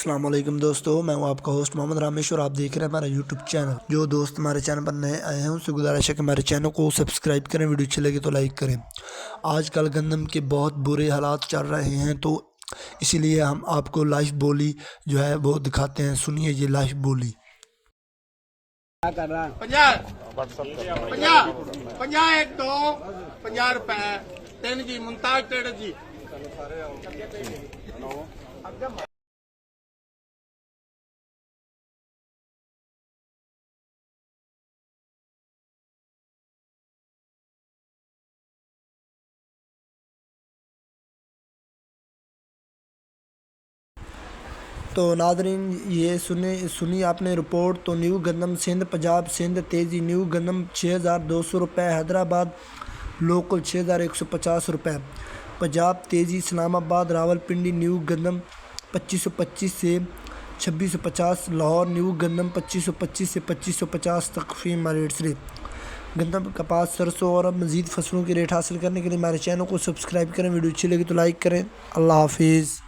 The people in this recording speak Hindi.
अस्सलाम वालेकुम दोस्तों, मैं हूं आपका होस्ट मोहम्मद रामेश और आप देख रहे हैं हमारा यूट्यूब चैनल। जो दोस्त हमारे चैनल पर नए आए हैं उनसे गुजारिश है कि हमारे चैनल को सब्सक्राइब करें, वीडियो अच्छी लगे तो लाइक करें। आजकल गंदम के बहुत बुरे हालात चल रहे हैं, तो इसीलिए हम आपको लाइव बोली जो है वो दिखाते हैं। सुनिए ये लाइव बोली। क्या कर रहा है? 50 एक दो 50 रुपए 3 जी मुमताज ट्रेडर जी। तो नादरीन ये सुनी आपने रिपोर्ट। तो न्यू गंदम सिंध पंजाब सिंध तेज़ी न्यू गंदम 6200 रुपये, हैदराबाद लोकल 6150 रुपये, पंजाब तेज़ी इस्लामाबाद रावलपिंडी न्यू गंदम 2525 से 2650, लाहौर न्यू गंदम 2525 से 2550 तक फीमा रेट से। गंदम कपास सरसों और मज़ीद फसलों के रेट हासिल करने के लिए हमारे चैनल को सब्सक्राइब करें, वीडियो अच्छी लगी तो लाइक करें। अल्लाह हाफिज़।